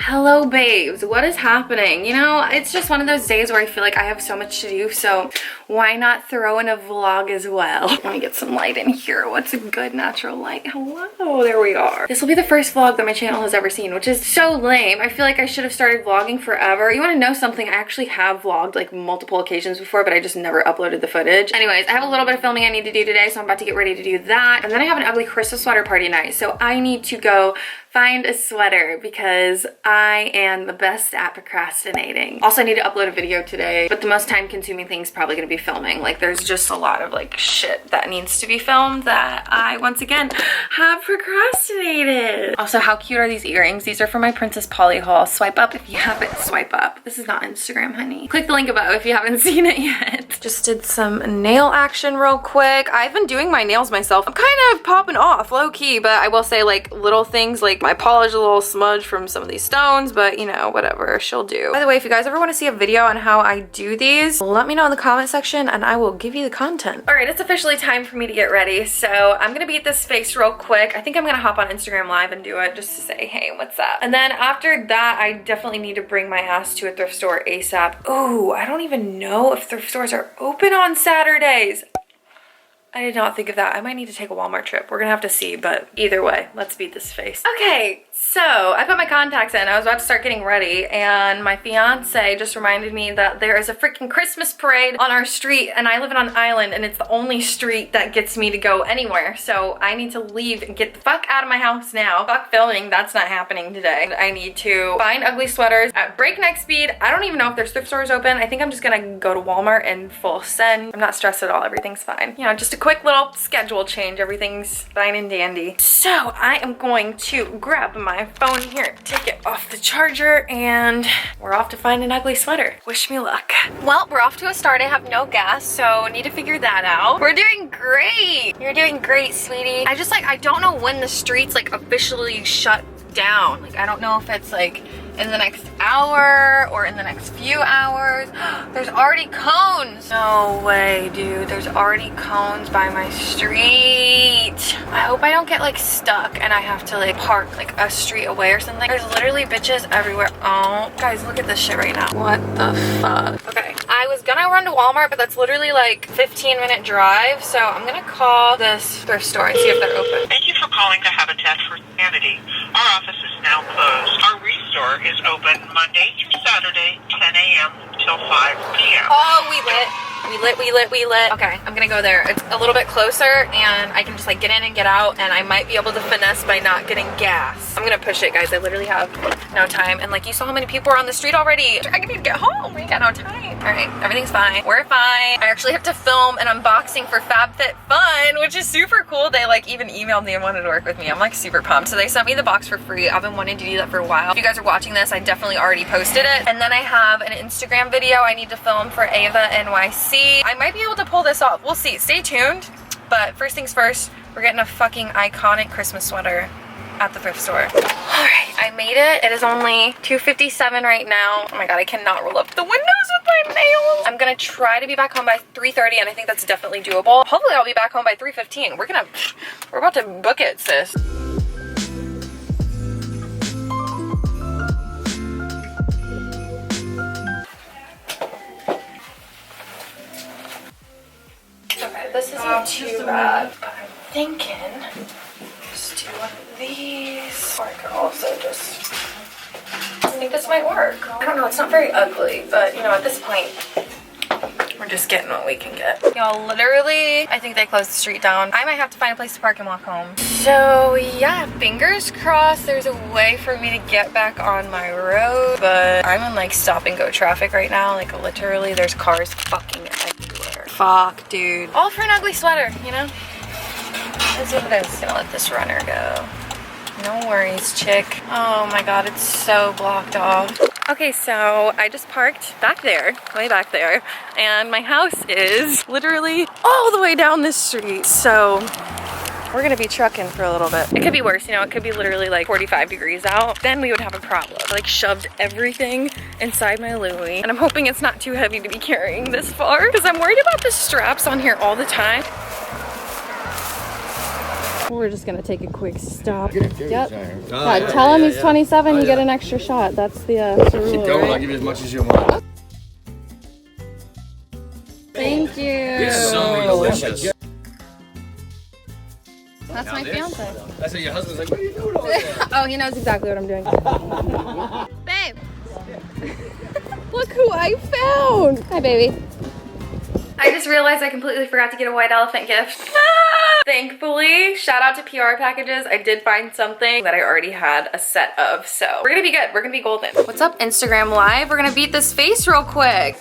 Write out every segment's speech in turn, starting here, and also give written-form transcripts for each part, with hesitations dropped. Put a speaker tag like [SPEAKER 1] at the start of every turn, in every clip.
[SPEAKER 1] Hello babes, what is happening? You know, it's just one of those days where I feel like I have so much to do, so why not throw in a vlog as well? Let me get some light in here. What's a good natural light? Hello, there we are. This will be the first vlog that my channel has ever seen, which is so lame. I feel like I should have started vlogging forever. You want to know something? I actually have vlogged like multiple occasions before, but I just never uploaded the footage. Anyways, I have a little bit of filming I need to do today, so I'm about to get ready to do that. And then I have an ugly Christmas sweater party night, so I need to go find a sweater because I am the best at procrastinating. Also, I need to upload a video today, but the most time-consuming thing is probably going to be filming. Like, there's just a lot of like shit that needs to be filmed that I once again have procrastinated. Also, how cute are these earrings? These are for my Princess Polly haul. Swipe up if you haven't. Swipe up. This is not Instagram, honey. Click the link above if you haven't seen it yet. Just did some nail action real quick. I've been doing my nails myself. I'm kind of popping off low-key, but I will say like little things like my polish a little smudge from some of these stones, but you know, whatever, she'll do. By the way, if you guys ever want to see a video on how I do these, let me know in the comment section and I will give you the content. All right, it's officially time for me to get ready, so I'm gonna beat this face real quick. I think I'm gonna hop on Instagram Live and do it just to say, hey, what's up? And then after that, I definitely need to bring my ass to a thrift store ASAP. Oh, I don't even know if thrift stores are open on Saturdays. I did not think of that. I might need to take a Walmart trip. We're gonna have to see, but either way, let's beat this face. Okay, so I put my contacts in. I was about to start getting ready, and my fiance just reminded me that there is a freaking Christmas parade on our street, and I live on an island, and it's the only street that gets me to go anywhere. So I need to leave and get the fuck out of my house now. Fuck filming, that's not happening today. I need to find ugly sweaters at breakneck speed. I don't even know if there's thrift stores open. I think I'm just gonna go to Walmart and full send. I'm not stressed at all. Everything's fine. You know, just a quick little schedule change. Everything's fine and dandy. So I am going to grab my phone here, take it off the charger, and we're off to find an ugly sweater. Wish me luck. Well, we're off to a start. I have no gas, so need to figure that out. We're doing great. You're doing great, sweetie. I don't know when the streets like officially shut down. Like, I don't know if it's like in the next hour or in the next few hours. There's already cones. No way, dude. There's already cones by my street. I hope I don't get like stuck and I have to like park like a street away or something. There's literally bitches everywhere. Oh, guys, look at this shit right now. What the fuck? Okay, I was gonna run to Walmart, but that's literally like 15-minute drive. So I'm gonna call this thrift store and see if they're open.
[SPEAKER 2] Thank you for calling the Habitat for Humanity. Our office is now closed. Our restore is open Monday through Saturday, 10 a.m. till 5 p.m.
[SPEAKER 1] Oh, we lit. Okay, I'm gonna go there. It's a little bit closer and I can just like get in and get out, and I might be able to finesse by not getting gas. I'm gonna push it, guys. I literally have no time. And like, you saw how many people are on the street already. I need to get home. We got no time. All right, everything's fine. We're fine. I actually have to film an unboxing for FabFitFun, which is super cool. They like even emailed me and wanted to work with me. I'm like super pumped. So they sent me the box for free. I've been wanting to do that for a while. If you guys are watching this, I definitely already posted it. And then I have an Instagram video I need to film for Ava NYC. I might be able to pull this off. We'll see. Stay tuned. But first things first, we're getting a fucking iconic Christmas sweater at the thrift store. Alright, I made it. It is only 2:57 right now. Oh my god, I cannot roll up the windows with my nails. I'm gonna try to be back home by 3:30, and I think that's definitely doable. Hopefully I'll be back home by 3:15. We're about to book it, sis. Okay, this isn't too bad, but I'm thinking just do one of these. Or I could also just, I think this might work. I don't know, it's not very ugly, but you know, at this point, we're just getting what we can get. Y'all, literally, I think they closed the street down. I might have to find a place to park and walk home. So yeah, fingers crossed there's a way for me to get back on my road, but I'm in like stop and go traffic right now. Like literally there's cars fucking everywhere. Fuck, dude. All for an ugly sweater, you know? That's what it is. Gonna let this runner go. No worries, chick. Oh my god, it's so blocked off. Okay, so I just parked back there, way back there, and my house is literally all the way down this street. So we're gonna be trucking for a little bit. It could be worse, you know, it could be literally like 45 degrees out. Then we would have a problem. I like shoved everything inside my Louis, and I'm hoping it's not too heavy to be carrying this far because I'm worried about the straps on here all the time. We're just gonna take a quick stop.
[SPEAKER 3] Yep.
[SPEAKER 1] Tell him he's 27, you get an extra shot. That's the rule.
[SPEAKER 3] Keep going,
[SPEAKER 1] right?
[SPEAKER 3] I'll give you as much as you want.
[SPEAKER 1] Thank you.
[SPEAKER 3] It's so delicious.
[SPEAKER 1] That's my fiance.
[SPEAKER 3] I said your husband's like, what are you doing over there?
[SPEAKER 1] Oh, he knows exactly what I'm doing. Babe! Look who I found! Hi, baby. I just realized I completely forgot to get a white elephant gift. Thankfully, shout out to PR Packages. I did find something that I already had a set of, so we're gonna be good. We're gonna be golden. What's up, Instagram Live? We're gonna beat this face real quick.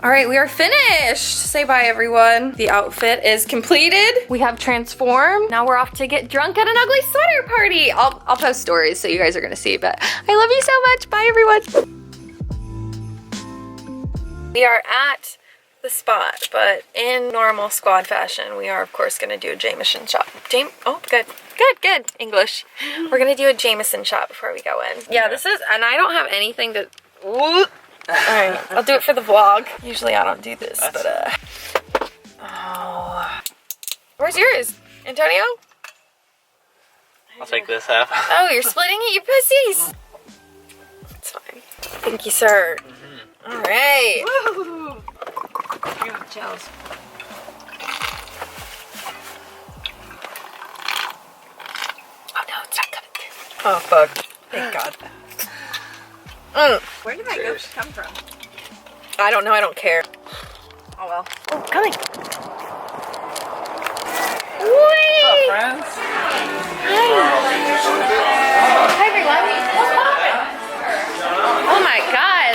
[SPEAKER 1] All right, we are finished. Say bye, everyone. The outfit is completed. We have transformed. Now we're off to get drunk at an ugly sweater party. I'll post stories so you guys are gonna see, but I love you so much. Bye, everyone. We are at the spot, but in normal squad fashion, we are of course gonna do a Jameson shot. Oh, good. Good, English. We're gonna do a Jameson shot before we go in. Yeah, this is, and I don't have anything to, all right, I'll do it for the vlog. Usually I don't do this, but oh. Where's yours, Antonio?
[SPEAKER 4] I'll take this half.
[SPEAKER 1] Oh, you're splitting it, you pussies. It's fine. Thank you, sir. All right.
[SPEAKER 5] Woo! I got chills.
[SPEAKER 1] Oh no, it's not coming. Oh fuck. Thank God.
[SPEAKER 5] Where did that ghost come from?
[SPEAKER 1] I don't know, I don't care.
[SPEAKER 5] Oh well.
[SPEAKER 1] Oh, coming. Whee!
[SPEAKER 4] What's up, friends?
[SPEAKER 1] Hi everyone. What's poppin'? Oh my God.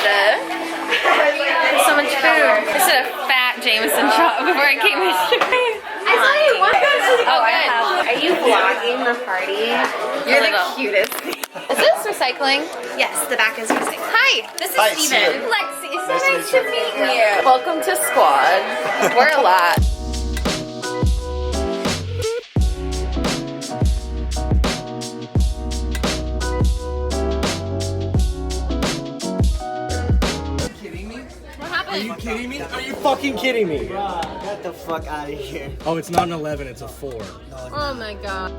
[SPEAKER 1] There's so much food. I just did a fat Jameson shot before I came in. Oh, I have.
[SPEAKER 5] Are you vlogging the party?
[SPEAKER 1] You're the
[SPEAKER 5] cutest.
[SPEAKER 1] Is this recycling?
[SPEAKER 5] Yes, the back is missing.
[SPEAKER 1] Hi, this is
[SPEAKER 5] Steven.
[SPEAKER 1] Lexi, so nice to meet you. Welcome to Squad. We're a lot.
[SPEAKER 6] Are you kidding me? Are you fucking kidding me?
[SPEAKER 7] Get the fuck out of here.
[SPEAKER 6] Oh, it's not an 11, it's a 4.
[SPEAKER 1] Oh my God.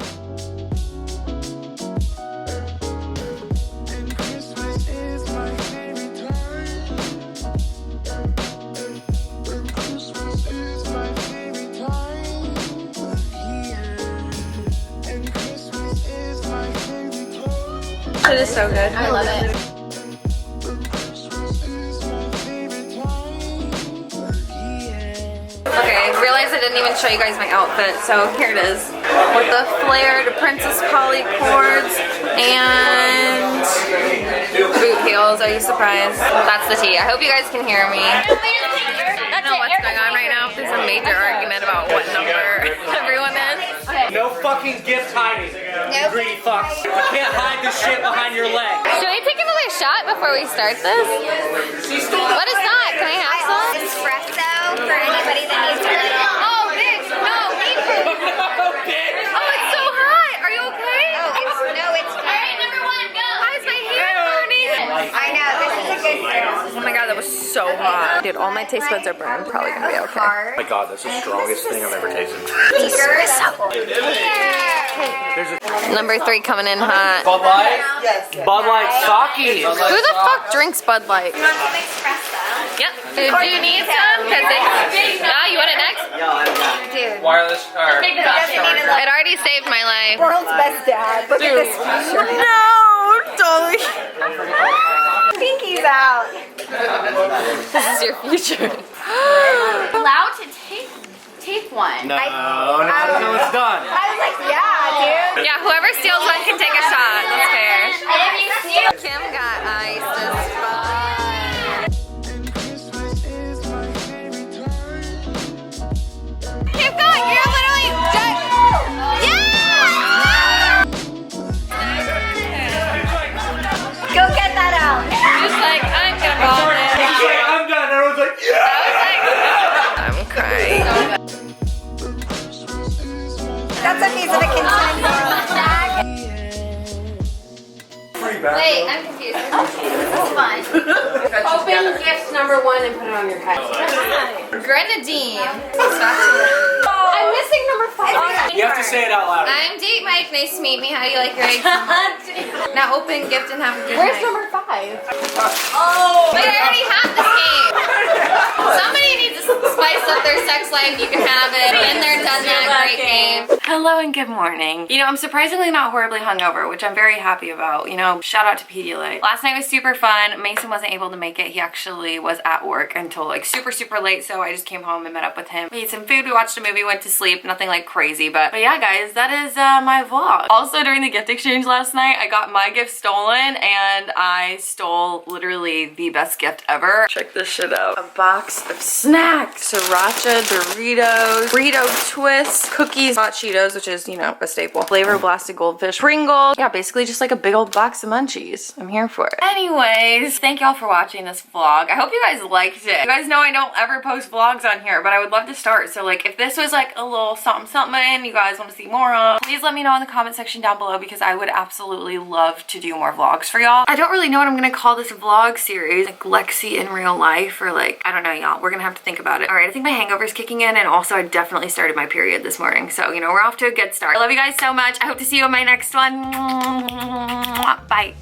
[SPEAKER 1] It is so good. I love it. Okay, I realized I didn't even show you guys my outfit, so here it is. With the flared Princess Polly cords and boot heels. Are you surprised? That's the tea. I hope you guys can hear me. I don't know what's going on right now. There's a major argument about what number everyone is.
[SPEAKER 6] No fucking gift hiding, you greedy fucks. You can't hide this shit behind your leg.
[SPEAKER 1] Should I take another shot before we start this? What is that? Can I have some?
[SPEAKER 5] Espresso for anybody that needs to.
[SPEAKER 1] Oh, bitch! No, oh, it's so hot! Are you okay?
[SPEAKER 5] It's fine.
[SPEAKER 1] Alright, number one, go! Why is my hair burning?
[SPEAKER 5] I know, this is a good
[SPEAKER 1] Oh my God, that was so hot. Dude, all my taste buds are burned. Probably gonna be okay.
[SPEAKER 3] Oh my God, that's the strongest thing I've ever tasted.
[SPEAKER 1] Number 3 coming in hot.
[SPEAKER 6] Bud Light?
[SPEAKER 7] Yes.
[SPEAKER 6] Bud Light Sockies.
[SPEAKER 1] Who the fuck drinks Bud Light?
[SPEAKER 5] You want some espresso?
[SPEAKER 1] Yep. Do you need some? Cause you want it next?
[SPEAKER 7] Yo, I'm not.
[SPEAKER 5] Dude.
[SPEAKER 4] Wireless or
[SPEAKER 5] He doesn't even look.
[SPEAKER 1] It already saved my life.
[SPEAKER 5] World's best dad. Look at this t-shirt.
[SPEAKER 1] No, totally.
[SPEAKER 5] Pinky's out.
[SPEAKER 1] This is your future.
[SPEAKER 5] Allowed to take one.
[SPEAKER 6] No, until it's done.
[SPEAKER 5] I was like, yeah, dude.
[SPEAKER 1] Yeah, whoever steals one can take a shot. That's fair.
[SPEAKER 5] And if you steal,
[SPEAKER 1] Kim got ice as fuck. Keep going. You're literally dead. Yeah!
[SPEAKER 5] go get that out.
[SPEAKER 1] Just like, I'm gonna vomit.
[SPEAKER 6] I'm done. Everyone's like, yeah!
[SPEAKER 1] I'm crying.
[SPEAKER 5] That's a piece of a container. Wait, I'm confused. This is fun.
[SPEAKER 8] Open gift number 1 and put it on your card.
[SPEAKER 5] Grenadine. I'm missing number 5.
[SPEAKER 6] You have to say it out loud.
[SPEAKER 5] I'm Date Mike. Nice to meet me. How do you like your eggs? Now open gift and have a good
[SPEAKER 8] Where's
[SPEAKER 5] night.
[SPEAKER 8] number 5?
[SPEAKER 5] Oh! But I already have this game. Somebody needs to spice up their sex life. You can have it. And they're done that. Great game.
[SPEAKER 1] Hello and good morning. You know, I'm surprisingly not horribly hungover, which I'm very happy about. You know, shout out to Pedialyte. Last night was super fun. Mason wasn't able to make it. He actually was at work until like super late, so I just came home and met up with him. We ate some food, we watched a movie, went to sleep. Nothing like crazy, but yeah, guys, that is my vlog. Also, during the gift exchange last night, I got my gift stolen and I stole literally the best gift ever. Check this shit out. A box of snacks. Sriracha, Doritos, Frito Twists, cookies, hot Cheetos, which is, you know, a staple. Flavor blasted goldfish, Pringles. Yeah, basically just like a big old box of munchies. I'm here for it. Anyways, thank y'all for watching this vlog. I hope you guys liked it. You guys know I don't ever post vlogs on here, but I would love to start. So like if this was like a little something you guys want to see more of, please let me know in the comment section down below because I would absolutely love to do more vlogs for y'all. I don't really know what I'm gonna call this vlog series, like Lexi in real life, or like, I don't know, y'all. We're gonna have to think about it. All right, I think my hangover's kicking in, and also I definitely started my period this morning. So, you know, we're off to a good start. I love you guys so much. I hope to see you in my next one. Bye.